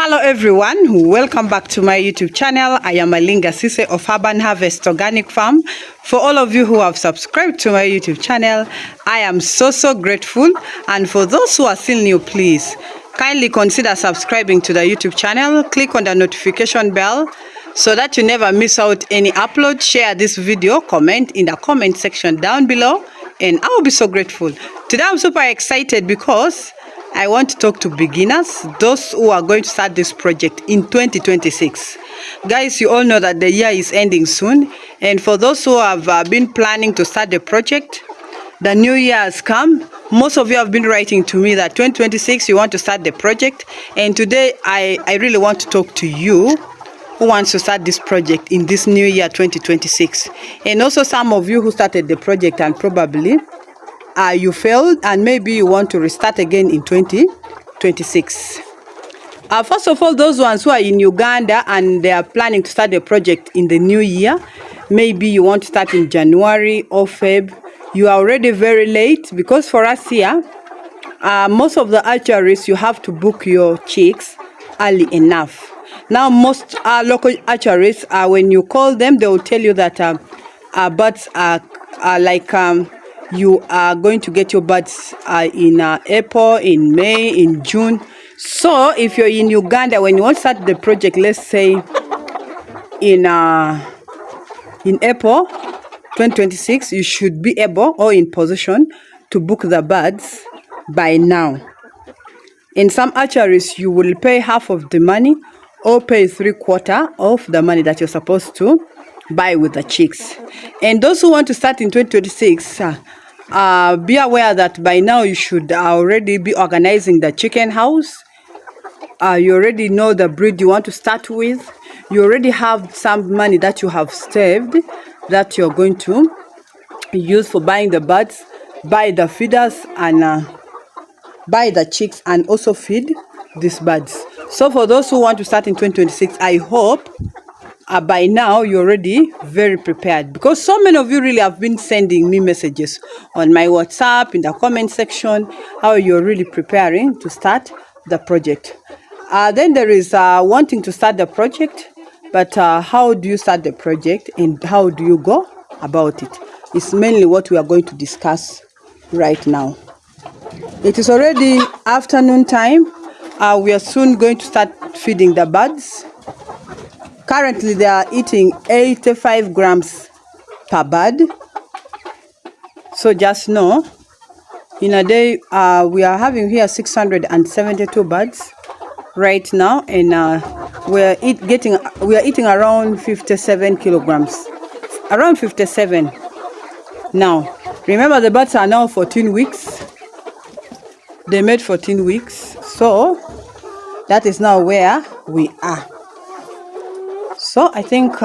Hello everyone, welcome back to my YouTube channel. I am Alinga Sise of Urban Harvest Organic Farm. For all of you who have subscribed to my YouTube channel, I am so grateful. And for those who are still new, please kindly consider subscribing to the YouTube channel. Click on the notification bell so that you never miss out any upload. Share this video, comment in the comment section down below, and I will be so grateful. Today I'm super excited because I want to talk to beginners, those who are going to start this project in 2026. Guys, you all know that the year is ending soon. And for those who have been planning to start the project, the new year has come. Most of you have been writing to me that 2026 you want to start the project. And today I really want to talk to you who wants to start this project in this new year 2026. And also some of you who started the project and probably you failed and maybe you want to restart again in 2026. First of all, those ones who are in Uganda and they are planning to start the project in the new year, maybe you want to start in January or Feb, you are already very late, because for us here, most of the archeries, you have to book your chicks early enough. Now, most local archeries, when you call them, they will tell you that birds are like you are going to get your birds in April, in May, in June. So if you're in Uganda, when you want to start the project, let's say in April 2026, you should be able or in position to book the birds by now. In some archeries, you will pay half of the money or pay 3/4 of the money that you're supposed to buy with the chicks. And those who want to start in 2026, be aware that by now you should already be organizing the chicken house. You already know the breed you want to start with. You already have some money that you have saved that you're going to use for buying the birds, buy the feeders, and buy the chicks and also feed these birds. So for those who want to start in 2026, I hope by now you're already very prepared, because so many of you really have been sending me messages on my WhatsApp, in the comment section, how you're really preparing to start the project. Then there is wanting to start the project, but how do you start the project and how do you go about it? It's mainly what we are going to discuss right now. It is already afternoon time. We are soon going to start feeding the birds. Currently, they are eating 85 grams per bird. So just know, in a day, we are having here 672 birds right now, and we are eating around 57 kilograms, around 57. Now, remember the birds are now 14 weeks. They made 14 weeks, so that is now where we are. So I think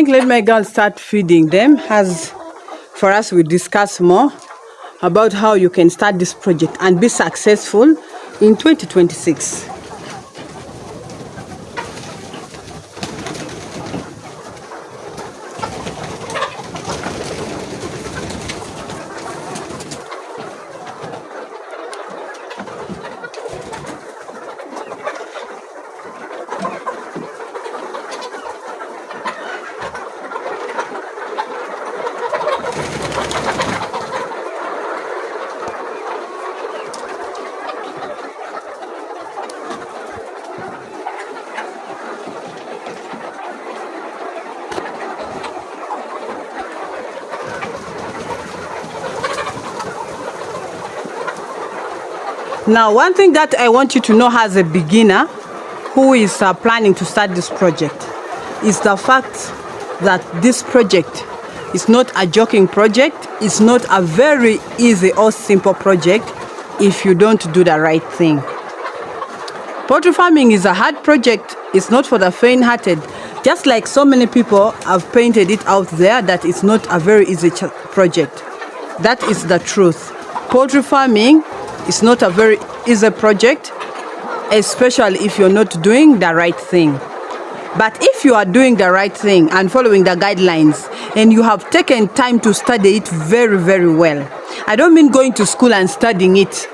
let my girl start feeding them. As for us, we discuss more about how you can start this project and be successful in 2026. Now, one thing that I want you to know as a beginner who is planning to start this project is the fact that this project is not a joking project. It's not a very easy or simple project if you don't do the right thing. Poultry farming is a hard project. It's not for the faint-hearted. Just like so many people have painted it out there that it's not a very easy project. That is the truth. Poultry farming is not a very easy project. especially if you're not doing the right thing. But if you are doing the right thing and following the guidelines, and you have taken time to study it very, very well, I don't mean going to school and studying it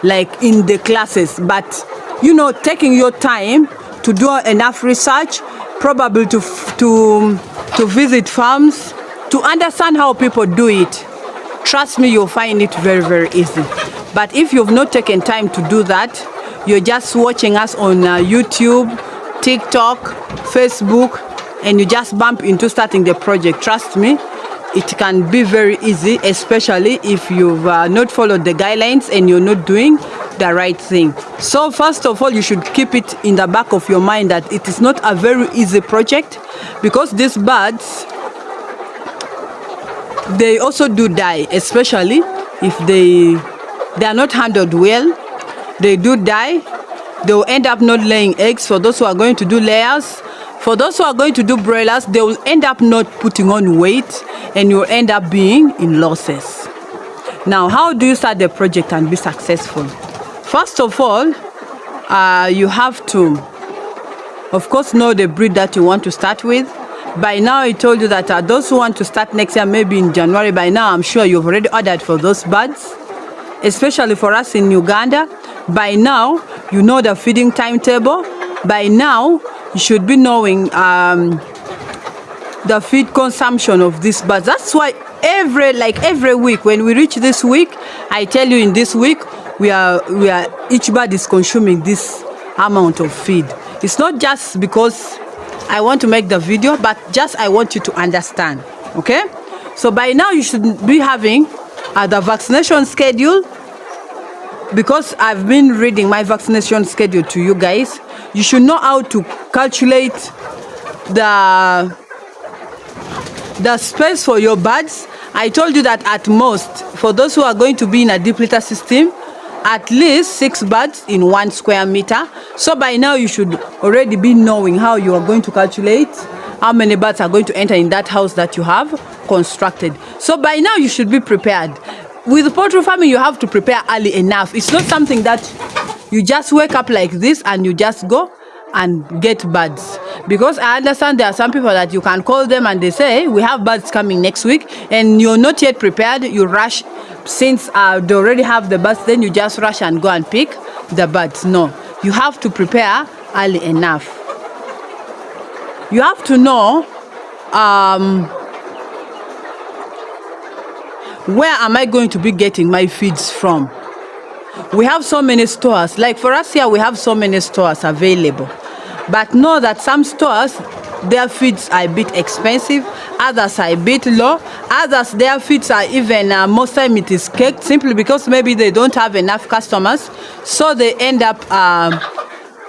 like in the classes, but taking your time to do enough research, probably to visit farms, to understand how people do it. Trust me, you'll find it very, very easy. But if you've not taken time to do that, you're just watching us on YouTube, TikTok, Facebook, and you just bump into starting the project. Trust me, it can be very easy, especially if you've not followed the guidelines and you're not doing the right thing. So first of all, you should keep it in the back of your mind that it is not a very easy project, because these birds, they also do die, especially if they are not handled well. They do die. They will end up not laying eggs. For those who are going to do layers, for those who are going to do broilers, they will end up not putting on weight, and you will end up being in losses. Now, how do you start the project and be successful? First of all, you have to, of course, know the breed that you want to start with. By now, I told you that those who want to start next year, maybe in January, by now, I'm sure you've already ordered for those birds, especially for us in Uganda. By now, you know the feeding timetable. By now, you should be knowing the feed consumption of these birds. That's why every week, when we reach this week, I tell you in this week, each bird is consuming this amount of feed. It's not just because I want to make the video, but just I want you to understand, okay? So by now, you should be having the vaccination schedule. Because I've been reading my vaccination schedule to you guys, you should know how to calculate the space for your birds. I told you that at most, for those who are going to be in a deep litter system, at least 6 birds in 1 square meter. So by now, you should already be knowing how you are going to calculate how many birds are going to enter in that house that you have constructed. So by now, you should be prepared. With poultry farming, you have to prepare early enough. It's not something that you just wake up like this and you just go and get birds. Because I understand there are some people that you can call them and they say, we have birds coming next week, and you're not yet prepared. You rush, since they already have the birds, then you just rush and go and pick the birds. No, you have to prepare early enough. You have to know where am I going to be getting my feeds from? We have so many stores. Like for us here, we have so many stores available. But know that some stores, their feeds are a bit expensive. Others are a bit low. Others, their feeds are even, most time it is caked, simply because maybe they don't have enough customers. So they end up,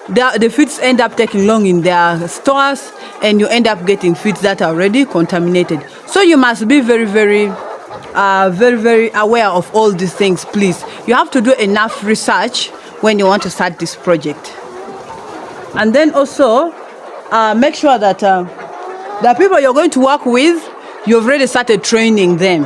the feeds end up taking long in their stores, and you end up getting feeds that are already contaminated. So you must be very, very aware of all these things, please. You have to do enough research when you want to start this project. And then also, make sure that the people you're going to work with, you've already started training them.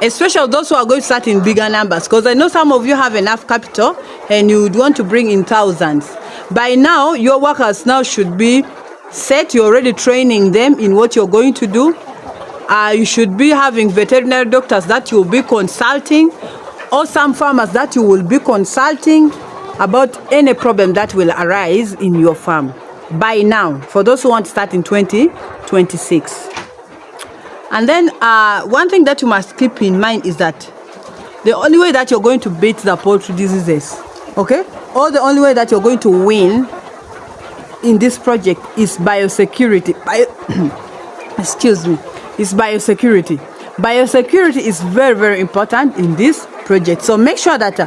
Especially those who are going to start in bigger numbers, because I know some of you have enough capital and you would want to bring in thousands. By now, your workers now should be set. You're already training them in what you're going to do. You should be having veterinary doctors that you will be consulting, or some farmers that you will be consulting about any problem that will arise in your farm. By now, for those who want to start in 2026. And then one thing that you must keep in mind is that the only way that you're going to beat the poultry diseases, okay, or the only way that you're going to win in this project is biosecurity. Excuse me. Is biosecurity. Biosecurity is very, very important in this project. So make sure that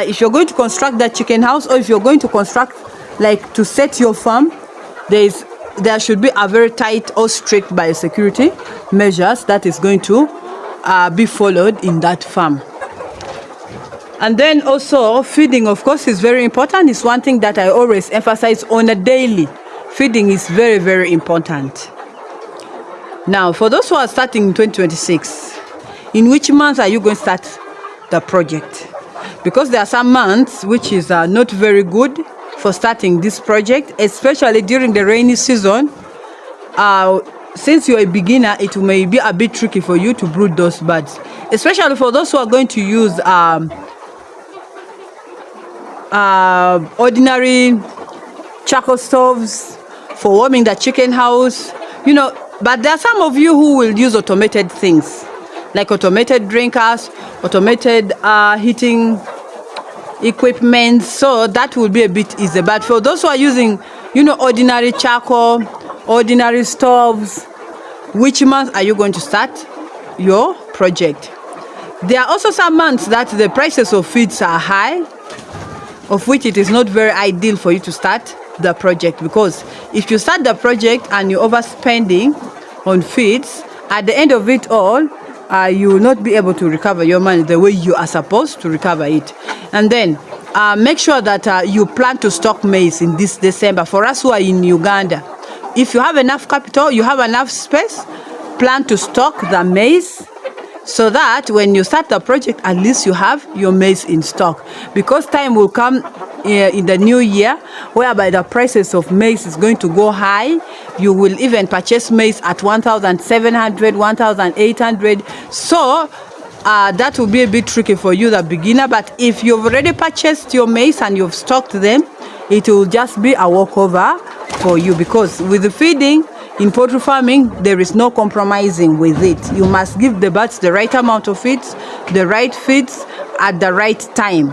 if you're going to construct that chicken house, or if you're going to construct, like to set your farm, there should be a very tight or strict biosecurity measures that is going to be followed in that farm. And then also feeding, of course, is very important. It's one thing that I always emphasize on a daily. Feeding is very, very important. Now, for those who are starting in 2026, in which month are you going to start the project? because there are some months which is not very good for starting this project, especially during the rainy season. Since you're a beginner, it may be a bit tricky for you to brood those birds, especially for those who are going to use ordinary charcoal stoves for warming the chicken house, but there are some of you who will use automated things like automated drinkers, automated heating equipment, so that will be a bit easy. But for those who are using ordinary charcoal, ordinary stoves, which month are you going to start your project? There are also some months that the prices of feeds are high, of which it is not very ideal for you to start the project, because if you start the project and you're overspending on feeds, at the end of it all, you will not be able to recover your money the way you are supposed to recover it. And then make sure that you plan to stock maize in this December. For us who are in Uganda, if you have enough capital, you have enough space, plan to stock the maize, so that when you start the project, at least you have your maize in stock. Because time will come in the new year whereby the prices of maize is going to go high. You will even purchase maize at 1,700, 1,800. So that will be a bit tricky for you, the beginner. But if you've already purchased your maize and you've stocked them, it will just be a walkover for you, because with the feeding in poultry farming, there is no compromising with it. You must give the birds the right amount of feeds, the right feeds at the right time.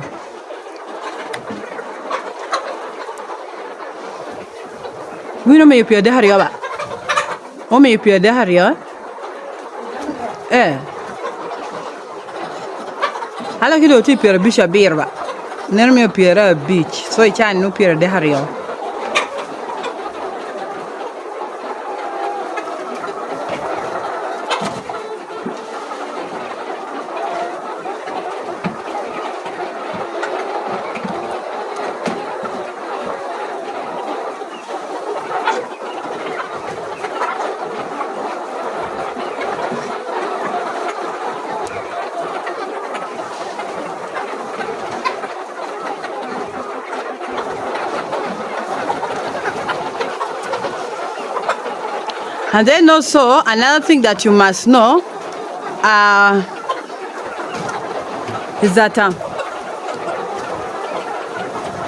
We know me upia de hariaba. O me upia de haria. Hala kido ti pira bisha birba. Ner me upia beach. So I can no pira de haria. And then also another thing that you must know is that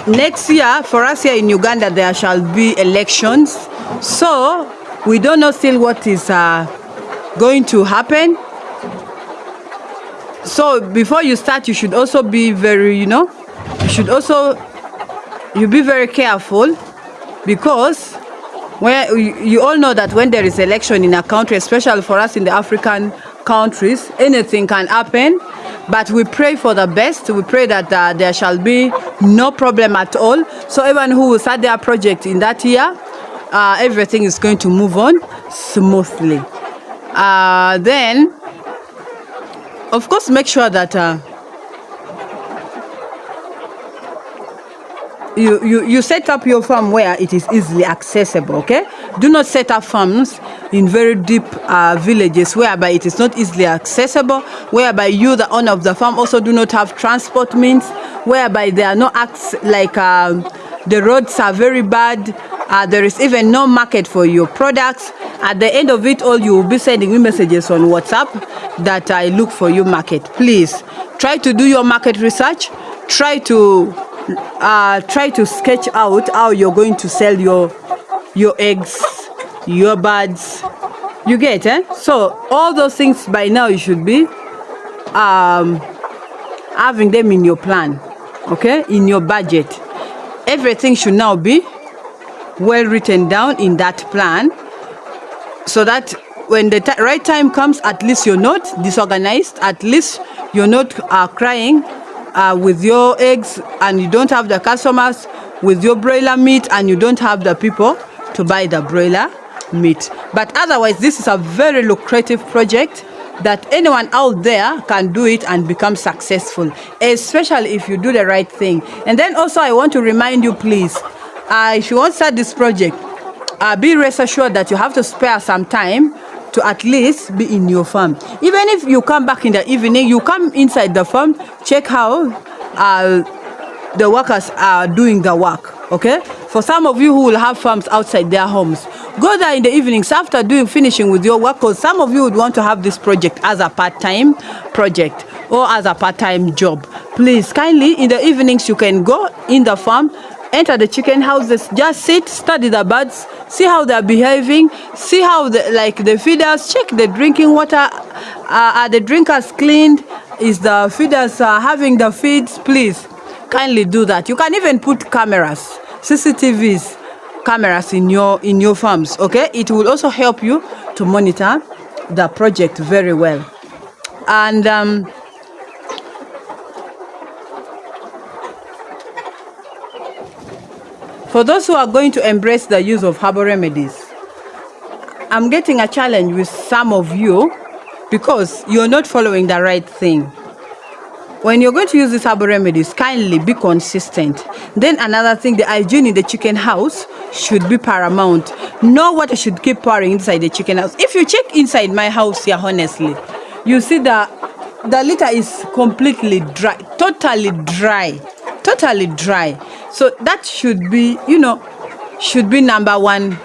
next year for us here in Uganda there shall be elections, so we don't know still what is going to happen. So before you start, you should also be very, you be very careful, because you all know that when there is election in a country, especially for us in the African countries, anything can happen. But we pray for the best. We pray that there shall be no problem at all. So everyone who will start their project in that year, everything is going to move on smoothly. Then, of course, make sure that you set up your farm where it is easily accessible, okay? Do not set up farms in very deep villages whereby it is not easily accessible, whereby you, the owner of the farm, also do not have transport means, whereby there are no acts, like the roads are very bad, there is even no market for your products. At the end of it all, you will be sending me messages on WhatsApp that I look for your market. Please try to do your market research. Try to sketch out how you're going to sell your eggs, your birds. You get So all those things by now you should be having them in your plan, okay, in your budget. Everything should now be well written down in that plan, so that when the right time comes, at least you're not disorganized, at least you're not crying with your eggs and you don't have the customers, with your broiler meat and you don't have the people to buy the broiler meat. But otherwise, this is a very lucrative project that anyone out there can do it and become successful, especially if you do the right thing. And then also I want to remind you, please, if you want to start this project, be rest assured that you have to spare some time to at least be in your farm. Even if you come back in the evening, you come inside the farm, check how the workers are doing the work. Okay, for some of you who will have farms outside their homes, go there in the evenings after finishing with your work, because some of you would want to have this project as a part-time project or as a part-time job. Please kindly, in the evenings, you can go in the farm, enter the chicken houses, just sit, study the birds, see how they're behaving, see how the feeders, check the drinking water. Are the drinkers cleaned? Is the feeders having the feeds? Please kindly do that. You can even put cameras, CCTVs, cameras in your farms. Okay, it will also help you to monitor the project very well. And for those who are going to embrace the use of herbal remedies, I'm getting a challenge with some of you because you're not following the right thing. When you're going to use these herbal remedies, kindly be consistent. Then another thing, the hygiene in the chicken house should be paramount. No water should keep pouring inside the chicken house. If you check inside my house here, honestly, you see the litter is completely dry, totally dry. So that should be, should be number one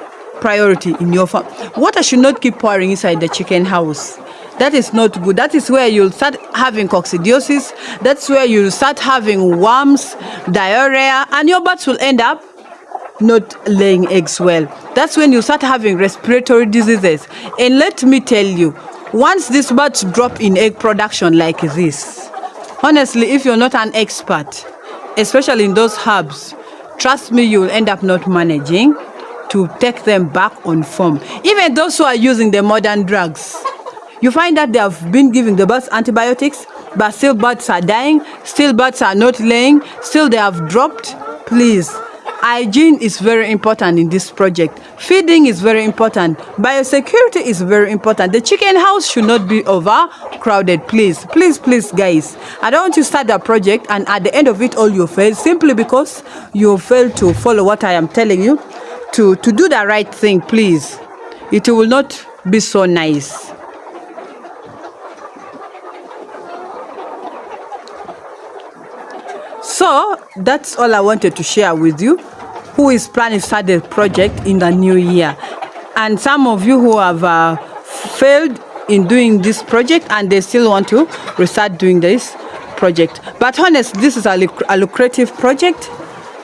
priority in your farm. Water should not keep pouring inside the chicken house. That is not good. That is where you'll start having coccidiosis. That's where you'll start having worms, diarrhea, and your birds will end up not laying eggs well. That's when you start having respiratory diseases. And let me tell you, once these birds drop in egg production like this, honestly, if you're not an expert, especially in those herbs, trust me, you'll end up not managing to take them back on form. Even those who are using the modern drugs, you find that they have been giving the birds antibiotics, but still birds are dying, still birds are not laying, still they have dropped. Please, hygiene is very important in this project. Feeding is very important. Biosecurity is very important. The chicken house should not be overcrowded. Please, guys. I don't want to start a project and at the end of it all you fail simply because you fail to follow what I am telling you. To do the right thing, please. It will not be so nice. So that's all I wanted to share with you who is planning to start the project in the new year. And some of you who have failed in doing this project and they still want to restart doing this project. But honestly, this is a lucrative project.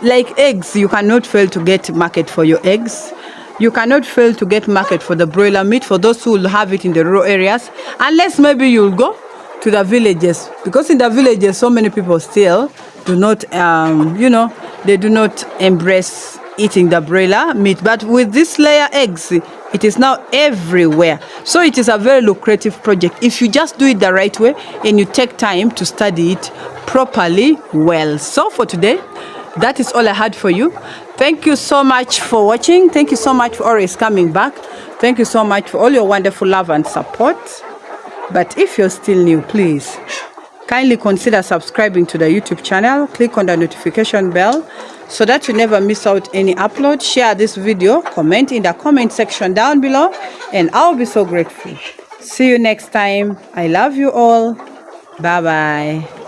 Like eggs, you cannot fail to get market for your eggs. You cannot fail to get market for the broiler meat for those who will have it in the rural areas. Unless maybe you'll go to the villages. Because in the villages, so many people still do not, they do not embrace eating the broiler meat. But with this layer eggs, it is now everywhere. So it is a very lucrative project if you just do it the right way and you take time to study it properly well. So for today, that is all I had for you. Thank you so much for watching. Thank you so much for always coming back. Thank you so much for all your wonderful love and support. But if you're still new, please kindly consider subscribing to the YouTube channel. Click on the notification bell so that you never miss out any upload. Share this video, comment in the comment section down below, and I'll be so grateful. See you next time. I love you all. Bye-bye.